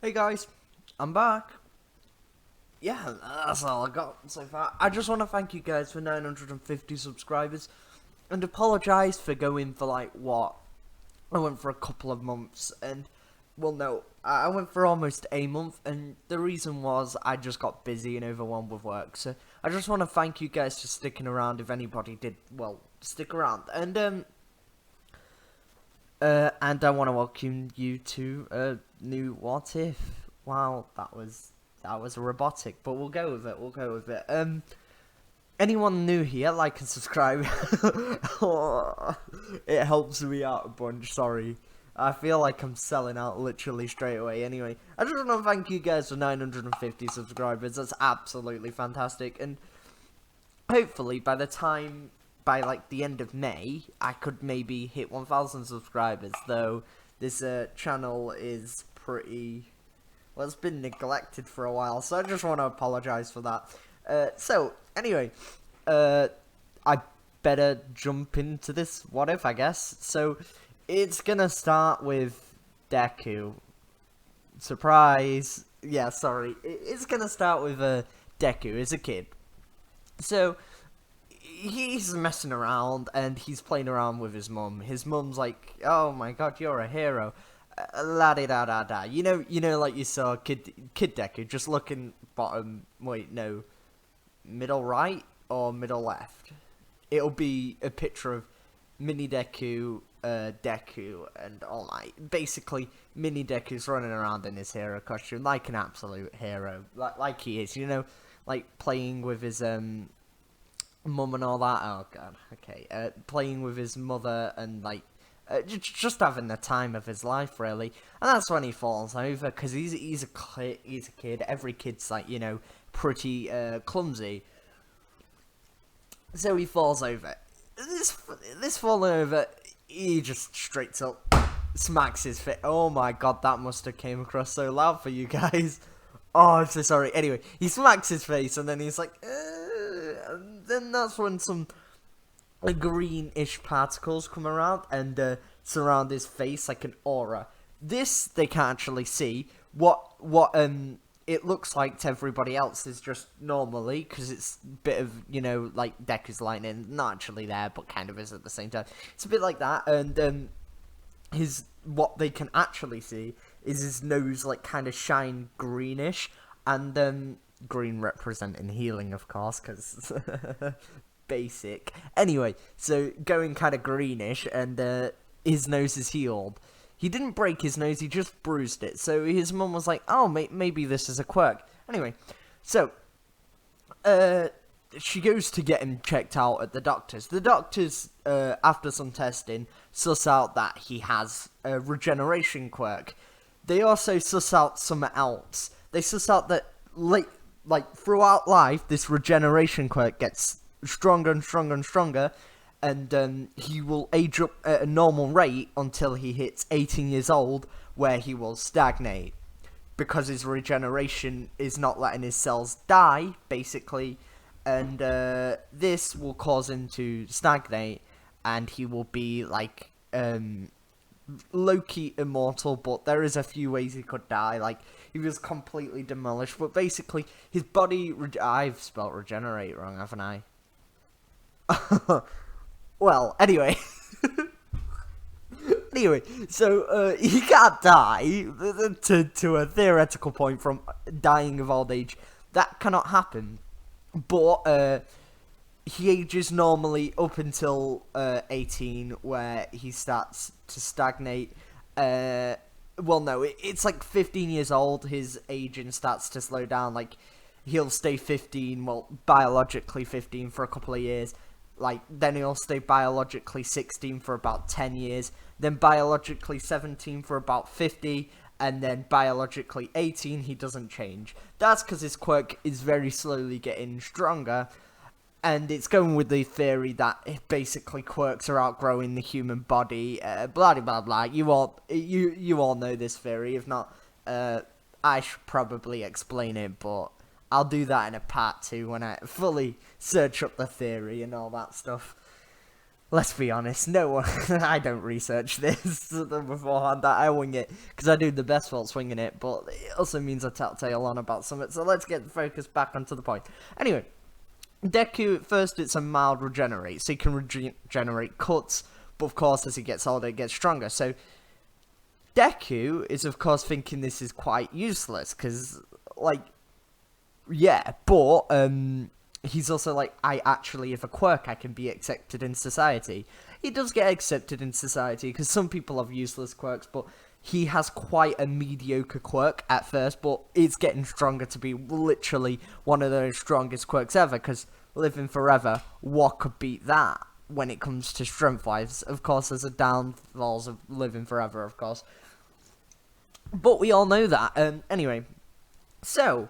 Hey guys, I'm back. Yeah, that's all I got so far. I just want to thank you guys for 950 subscribers and apologise for going for I went for a couple of months and, well, no, I went for almost a month, and the reason was I just got busy and overwhelmed with work. So I just want to thank you guys for sticking around. If anybody did, well, stick around. And I want to welcome you to a new What If. Wow, that was robotic, but we'll go with it. We'll go with it. Anyone new here, like and subscribe. It helps me out a bunch. Sorry, I feel like I'm selling out literally straight away. Anyway, I just want to thank you guys for 950 subscribers. That's absolutely fantastic, and hopefully by like the end of May, I could maybe hit 1,000 subscribers. Though this channel is pretty, well, it's been neglected for a while, so I just want to apologize for that. So anyway, I better jump into this what if, I guess. So it's gonna start with Deku. Surprise! Yeah, sorry. It's gonna start with Deku as a kid. So he's messing around and he's playing around with his mum. His mum's like, "Oh my god, you're a hero." La di da da da. Like you saw Kid Deku just looking bottom. Wait, no, middle right or middle left. It'll be a picture of Mini Deku, Deku, and All Might. Basically, Mini Deku's running around in his hero costume like an absolute hero, like he is. Like playing with his mum and all that. Oh god, okay. Playing with his mother and like just having the time of his life, really. And that's when he falls over, because he's a kid. Every kid's like, pretty clumsy. So he falls over. This falling over, he just straight up smacks his face. Oh my god, that must have came across so loud for you guys. Oh, I'm so sorry. Anyway, he smacks his face, and then he's like, and then that's when some greenish particles come around and surround his face like an aura. This they can't actually see. What it looks like to everybody else is just normally, because it's a bit of, like Deku's lightning, not actually there, but kind of is at the same time. It's a bit like that, and what they can actually see is his nose like kind of shine greenish, and green representing healing, of course, because basic. Anyway, so going kind of greenish, and his nose is healed. He didn't break his nose, he just bruised it. So his mum was like, "Oh, maybe this is a quirk." Anyway, so she goes to get him checked out at the doctors. The doctors, after some testing, suss out that he has a regeneration quirk. They also suss out something else. They suss out that like throughout life, this regeneration quirk gets stronger and stronger and stronger, and he will age up at a normal rate until he hits 18 years old, where he will stagnate, because his regeneration is not letting his cells die, basically, and this will cause him to stagnate, and he will be like low-key immortal, but there is a few ways he could die. Like, he was completely demolished, but basically his body I've spelt regenerate wrong, haven't I? Well, anyway. Anyway, so he can't die to a theoretical point from dying of old age. That cannot happen. But he ages normally up until 18, where he starts to stagnate. Well, no, it's like 15 years old, his aging starts to slow down. Like, he'll stay 15, well, biologically 15 for a couple of years. Like, then he'll stay biologically 16 for about 10 years. Then biologically 17 for about 50. And then biologically 18, he doesn't change. That's because his quirk is very slowly getting stronger. And it's going with the theory that basically quirks are outgrowing the human body. Blah, blah, blah. You all know this theory. If not, I should probably explain it, but I'll do that in a part 2 when I fully search up the theory and all that stuff. let's be honest, no one, I don't research this beforehand, I wing it, because I do the best while swinging it, but it also means I tell on about something, so let's get focused back onto the point. Anyway, Deku, at first it's a mild regenerate, so he can regenerate cuts, but of course as he gets older it gets stronger, so Deku is of course thinking this is quite useless, because, like, yeah, but, he's also like, I actually have a quirk, I can be accepted in society. He does get accepted in society, because some people have useless quirks, but he has quite a mediocre quirk at first, but it's getting stronger to be literally one of the strongest quirks ever, because living forever, what could beat that when it comes to strength-wise? Of course, there's a downfalls of living forever, of course. But we all know that. Anyway, so,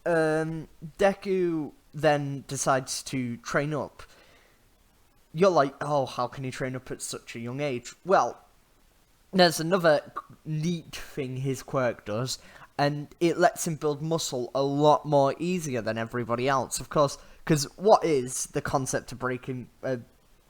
Deku then decides to train up. You're like, oh, how can he train up at such a young age? Well, there's another neat thing his quirk does, and it lets him build muscle a lot more easier than everybody else, of course, because what is the concept of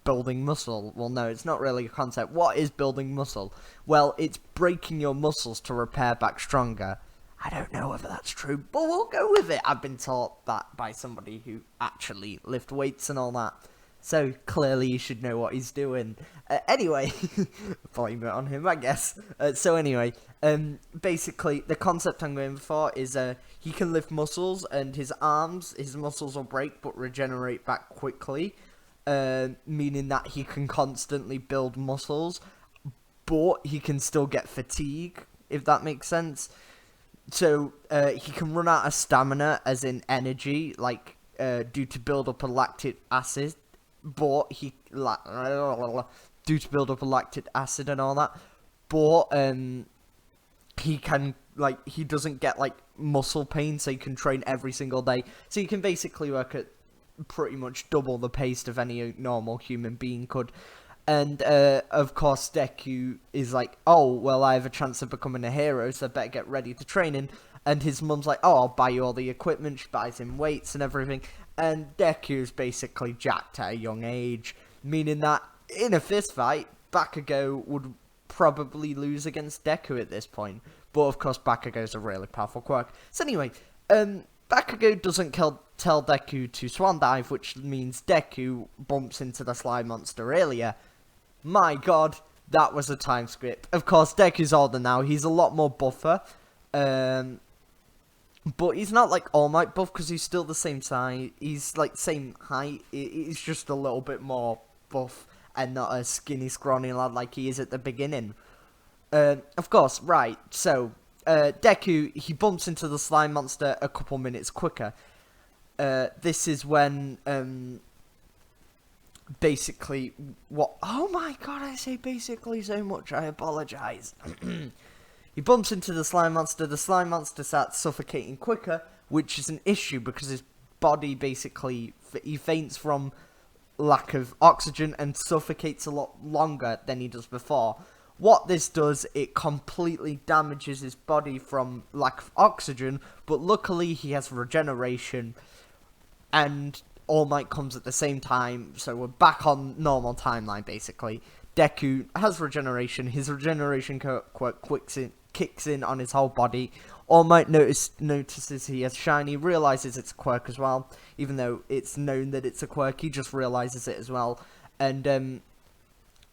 building muscle? Well, no, it's not really a concept. What is building muscle? Well, it's breaking your muscles to repair back stronger. I don't know whether that's true, but we'll go with it. I've been taught that by somebody who actually lift weights and all that. So clearly you should know what he's doing. Anyway, blame it on him, I guess. So anyway, basically the concept I'm going for is he can lift muscles, and his muscles will break but regenerate back quickly. Meaning that he can constantly build muscles, but he can still get fatigue, if that makes sense. So, he can run out of stamina, as in energy, like, due to build up a lactic acid, but due to build up a lactic acid and all that, but, he can, like, he doesn't get, like, muscle pain, so he can train every single day, so he can basically work at pretty much double the pace of any normal human being could. And, of course, Deku is like, oh, well, I have a chance of becoming a hero, so I better get ready to training. And his mum's like, oh, I'll buy you all the equipment. She buys him weights and everything. And Deku's basically jacked at a young age, meaning that in a fist fight, Bakugou would probably lose against Deku at this point. But, of course, Bakugou's a really powerful quirk. So, anyway, Bakugou doesn't tell Deku to swan dive, which means Deku bumps into the slime monster earlier. My god, that was a time skip. Of course, Deku's older now. He's a lot more buffer. But he's not like All Might buff, because he's still the same size. He's like same height. He's just a little bit more buff and not a skinny, scrawny lad like he is at the beginning. Of course, right. So, Deku, he bumps into the slime monster a couple minutes quicker. This is when, basically, oh my god, I say basically so much, I apologize. He bumps into the slime monster starts suffocating quicker, which is an issue because his body basically, he faints from lack of oxygen and suffocates a lot longer than he does before. What this does, it completely damages his body from lack of oxygen, but luckily he has regeneration, and All Might comes at the same time, so we're back on normal timeline, basically. Deku has regeneration, his regeneration quirk kicks in on his whole body. All Might notices he has shiny, realizes it's a quirk as well, even though it's known that it's a quirk, he just realizes it as well. And,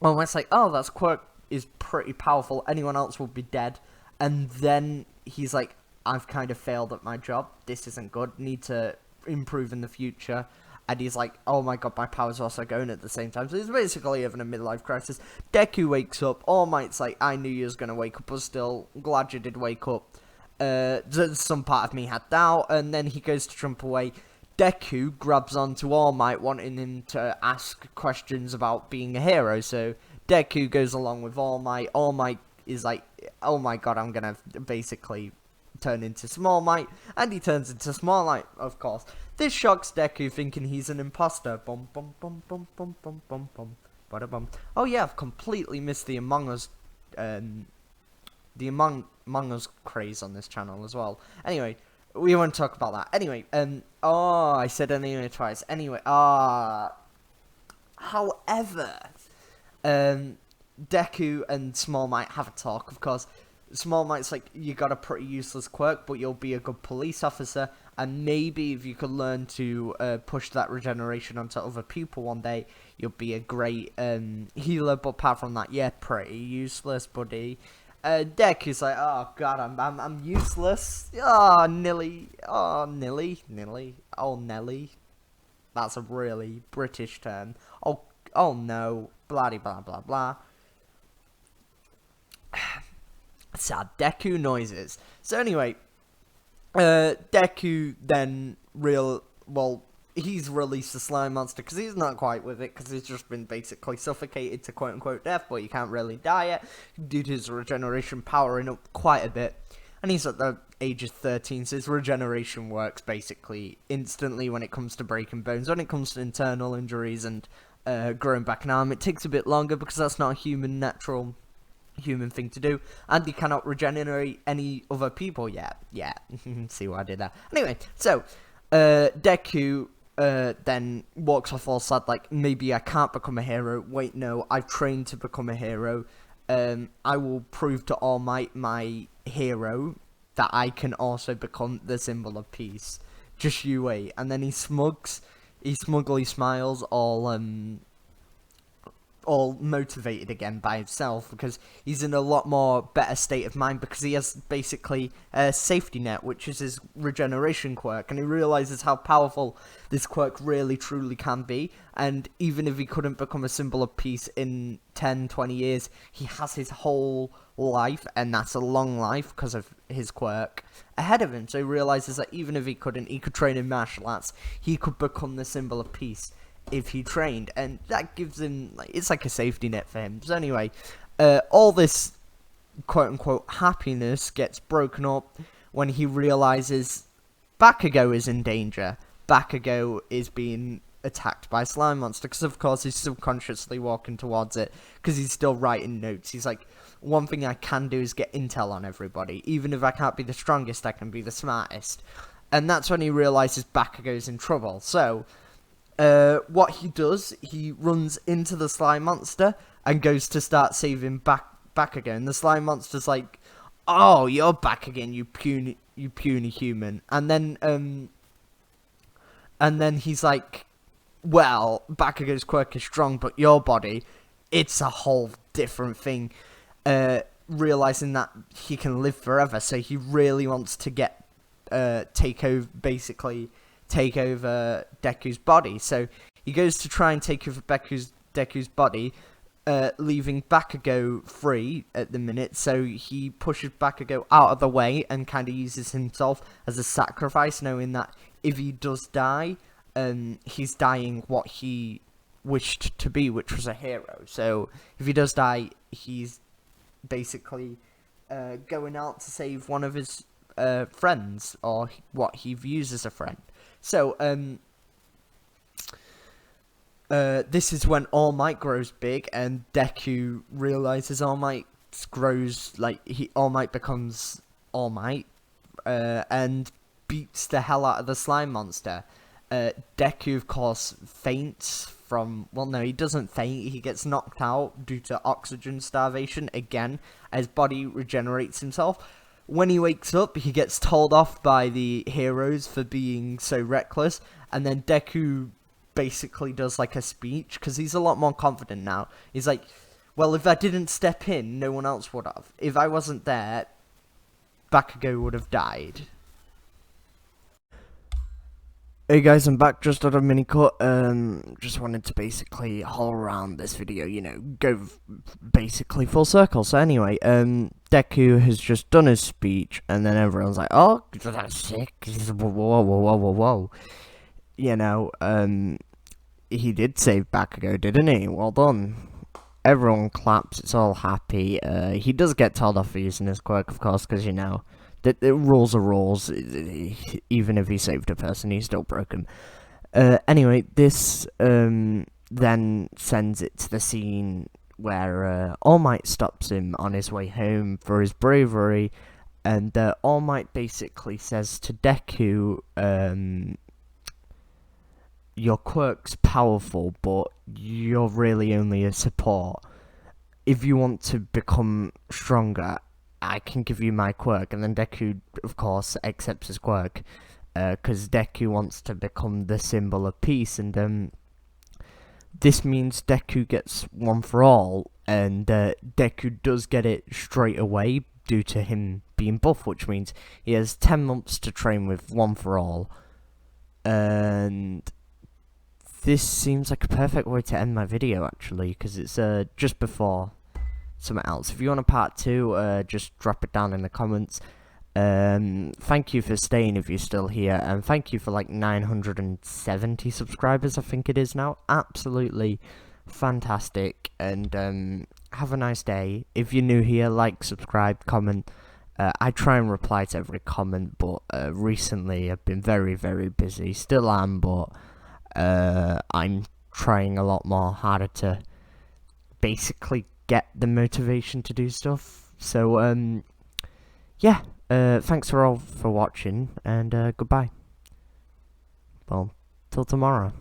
All Might's like, oh, that's quirk is pretty powerful, anyone else will be dead. And then he's like, I've kind of failed at my job, this isn't good, need to improve in the future. And he's like, oh my god, my powers are also going at the same time. So he's basically having a midlife crisis. Deku wakes up. All Might's like, I knew you was going to wake up, but still, glad you did wake up. Some part of me had doubt. And then he goes to jump away. Deku grabs onto All Might, wanting him to ask questions about being a hero. So Deku goes along with All Might. All Might is like, oh my god, I'm going to basically turn into Small Might, and he turns into Small Might, of course. This shocks Deku, thinking he's an imposter. Bum bum bum bum bum bum bum bum. Bada bum. Oh yeah, I've completely missed the Among Us, Among Us craze on this channel as well. Anyway, we won't talk about that. Anyway, oh, I said anyway twice. Anyway, however, Deku and Small Might have a talk, of course. Small Might's like, you got a pretty useless quirk, but you'll be a good police officer, and maybe if you could learn to push that regeneration onto other people one day, you'll be a great healer, but apart from that, yeah, pretty useless, buddy. Deku's like, oh god, I'm useless. Oh, Nilly. Oh, Nilly. Oh, Nelly. That's a really British term. Oh no. Blah blah blah blah. Sad Deku noises. So anyway, Deku then he's released the slime monster because he's not quite with it because he's just been basically suffocated to quote unquote death, but you can't really die yet due to his regeneration powering up quite a bit. And he's at the age of 13, so his regeneration works basically instantly when it comes to breaking bones. When it comes to internal injuries and growing back an arm, it takes a bit longer because that's not a natural human thing to do, and he cannot regenerate any other people yet. Yeah, see what I did there. Anyway, so Deku then walks off all sad, like, maybe I can't become a hero. Wait, no, I've trained to become a hero. I will prove to All Might, my hero, that I can also become the symbol of peace. Just you wait. And then he smugly smiles, all motivated again by himself because he's in a lot more better state of mind because he has basically a safety net, which is his regeneration quirk, and he realizes how powerful this quirk really truly can be. And even if he couldn't become a symbol of peace in 10-20 years, he has his whole life, and that's a long life because of his quirk, ahead of him. So he realizes that even if he couldn't, he could train in martial arts, he could become the symbol of peace if he trained, and that gives him, like, it's like a safety net for him. So anyway, all this quote-unquote happiness gets broken up when he realizes Bakugou is in danger. Bakugou is being attacked by a slime monster, because of course he's subconsciously walking towards it, because he's still writing notes. He's like, one thing I can do is get intel on everybody. Even if I can't be the strongest, I can be the smartest. And that's when he realizes Bakugou's in trouble. So what he does, he runs into the slime monster and goes to start saving Bakugou. And the slime monster's like, "Oh, you're back again, you puny human." And then he's like, "Well, Bakugou's quirk is strong, but your body, it's a whole different thing." Realizing that he can live forever, so he really wants to take over Deku's body. So he goes to try and take over Deku's body, leaving Bakugou free at the minute. So he pushes Bakugou out of the way and kind of uses himself as a sacrifice, knowing that if he does die, he's dying what he wished to be, which was a hero. So if he does die, he's basically going out to save one of his friends, or what he views as a friend. So, this is when All Might grows big, and Deku realizes All Might grows, like, All Might becomes All Might, and beats the hell out of the slime monster. Deku, of course, faints from, well, no, he doesn't faint, he gets knocked out due to oxygen starvation again, as body regenerates himself. When he wakes up, he gets told off by the heroes for being so reckless, and then Deku basically does like a speech, because he's a lot more confident now. He's like, well, if I didn't step in, no one else would have. If I wasn't there, Bakugou would have died. Hey guys, I'm back, just out of mini cut. Just wanted to basically haul around this video, you know, go basically full circle. So anyway, Deku has just done his speech, and then everyone's like, "Oh, that's sick!" Whoa. You know, he did save Bakugou, didn't he? Well done. Everyone claps. It's all happy. He does get told off for using his quirk, of course, because, you know, the rules are rules. Even if he saved a person, he's still broken. Anyway, this then sends it to the scene where All Might stops him on his way home for his bravery, and All Might basically says to Deku, your quirk's powerful, but you're really only a support. if you want to become stronger, I can give you my quirk. And then Deku, of course, accepts his quirk, because Deku wants to become the symbol of peace, and this means Deku gets one for all, and Deku does get it straight away due to him being buff, which means he has 10 months to train with one for all. And this seems like a perfect way to end my video, actually, because it's just before something else. If you want a part 2, just drop it down in the comments. Thank you for staying if you're still here, and thank you for like 970 subscribers, I think it is now. Absolutely fantastic, and have a nice day. If you're new here, like, subscribe, comment. I try and reply to every comment, but recently I've been very, very busy. Still am, but I'm trying a lot more harder to basically get the motivation to do stuff. So yeah, thanks for all for watching, and goodbye. Well, till tomorrow.